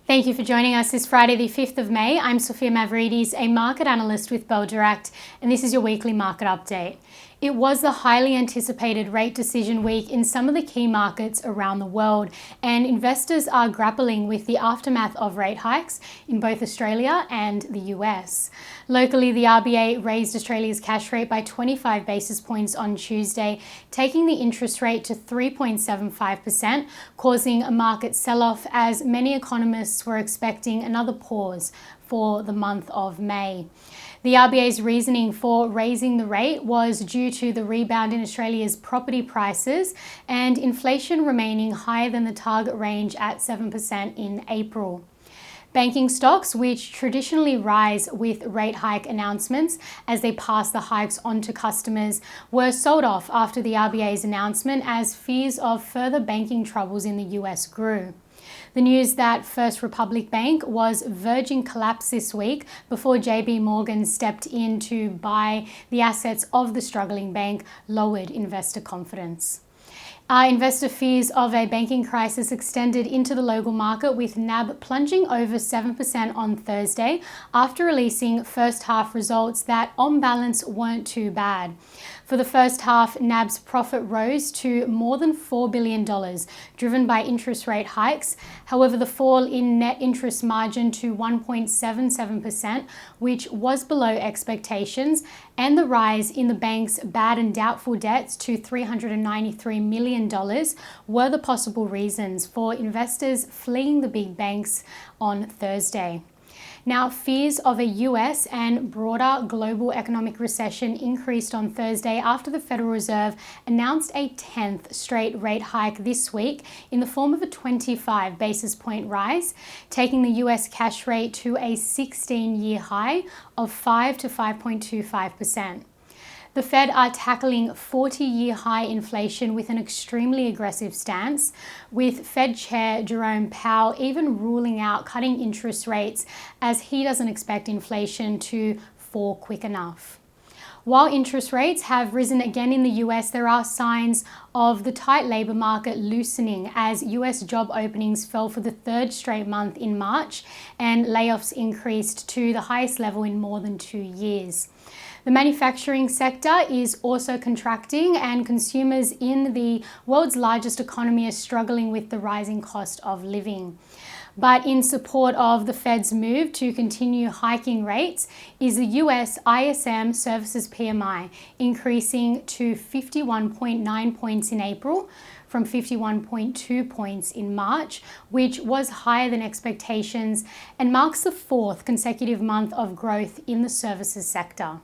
Thank you for joining us this Friday, the 5th of May. I'm Sophia, a market analyst with Bell Direct, and this is your weekly market update. It was the highly anticipated rate decision week in some of the key markets around the world, and investors are grappling with the aftermath of rate hikes in both Australia and the US. Locally, the RBA raised Australia's cash rate by 25 basis points on Tuesday, taking the interest rate to 3.75%, causing a market sell-off as many economists were expecting another pause for the month of May. The RBA's reasoning for raising the rate was due to the rebound in Australia's property prices and inflation remaining higher than the target range at 7% in April. Banking stocks, which traditionally rise with rate hike announcements as they pass the hikes on to customers, were sold off after the RBA's announcement as fears of further banking troubles in the US grew. The news that First Republic Bank was verging collapse this week before JP Morgan stepped in to buy the assets of the struggling bank lowered investor confidence. Investor fears of a banking crisis extended into the local market, with NAB plunging over 7% on Thursday after releasing first half results that on balance weren't too bad. For the first half, NAB's profit rose to more than $4 billion, driven by interest rate hikes. However, the fall in net interest margin to 1.77%, which was below expectations, and the rise in the bank's bad and doubtful debts to $393 million were the possible reasons for investors fleeing the big banks on Thursday. Now, fears of a US and broader global economic recession increased on Thursday after the Federal Reserve announced a 10th straight rate hike this week in the form of a 25 basis point rise, taking the US cash rate to a 16-year high of 5 to 5.25%. The Fed are tackling 40-year high inflation with an extremely aggressive stance, with Fed Chair Jerome Powell even ruling out cutting interest rates as he doesn't expect inflation to fall quick enough. While interest rates have risen again in the US, there are signs of the tight labour market loosening as US job openings fell for the third straight month in March and layoffs increased to the highest level in more than 2 years. The manufacturing sector is also contracting, and consumers in the world's largest economy are struggling with the rising cost of living. But in support of the Fed's move to continue hiking rates is the US ISM Services PMI, increasing to 51.9 points in April from 51.2 points in March, which was higher than expectations and marks the fourth consecutive month of growth in the services sector.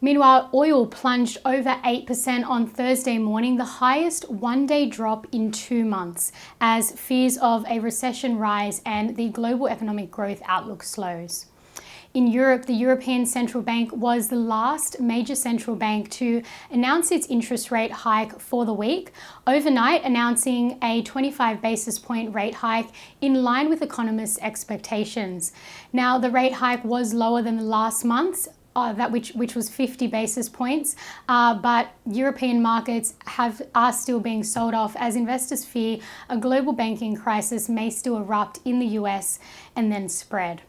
Meanwhile, oil plunged over 8% on Thursday morning, the highest one-day drop in 2 months, as fears of a recession rise and the global economic growth outlook slows. In Europe, the European Central Bank was the last major central bank to announce its interest rate hike for the week, overnight announcing a 25 basis point rate hike in line with economists' expectations. Now, the rate hike was lower than the last month's, which was 50 basis points, but European markets are still being sold off as investors fear a global banking crisis may still erupt in the US and then spread.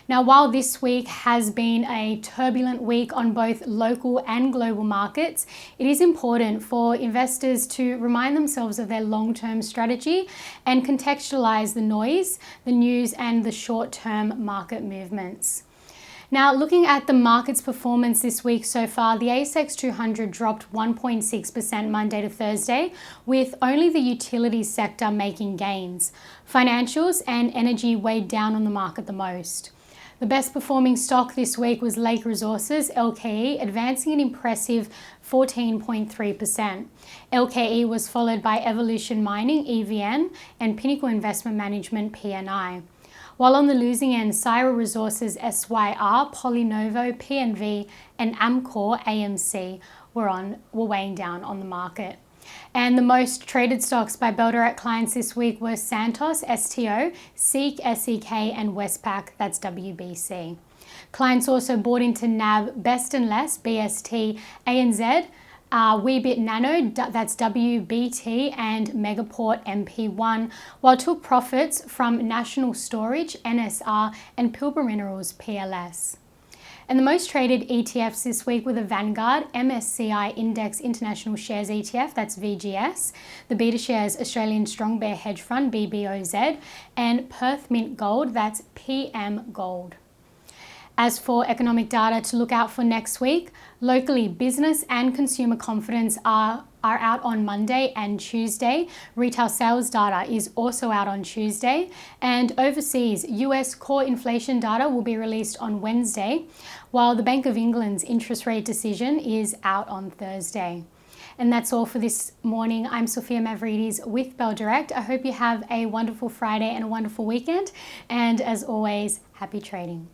Now, while this week has been a turbulent week on both local and global markets, it is important for investors to remind themselves of their long-term strategy and contextualize the noise, the news, and the short-term market movements. Now, looking at the market's performance this week so far, the ASX 200 dropped 1.6% Monday to Thursday, with only the utilities sector making gains. Financials and energy weighed down on the market the most. The best performing stock this week was Lake Resources, LKE, advancing an impressive 14.3%. LKE was followed by Evolution Mining, EVN, and Pinnacle Investment Management, PNI. While on the losing end, Syra Resources, SYR, Polynovo, PNV, and Amcor, AMC, were weighing down on the market. And the most traded stocks by Bell Direct clients this week were Santos, STO, SEEK, SEK, and Westpac, that's WBC. Clients also bought into NAB, Best and Less, BST, ANZ, Weebit Nano, that's WBT, and Megaport MP1, while took profits from National Storage, NSR, and Pilbara Minerals, PLS. And the most traded ETFs this week were the Vanguard MSCI Index International Shares ETF, that's VGS, the BetaShares Australian Strong Bear Hedge Fund, BBOZ, and Perth Mint Gold, that's PM Gold. As for economic data to look out for next week, locally business and consumer confidence are out on Monday and Tuesday. Retail sales data is also out on Tuesday. And overseas, US core inflation data will be released on Wednesday, while the Bank of England's interest rate decision is out on Thursday. And that's all for this morning. I'm Sophia Mavridis with Bell Direct. I hope you have a wonderful Friday and a wonderful weekend. And as always, happy trading.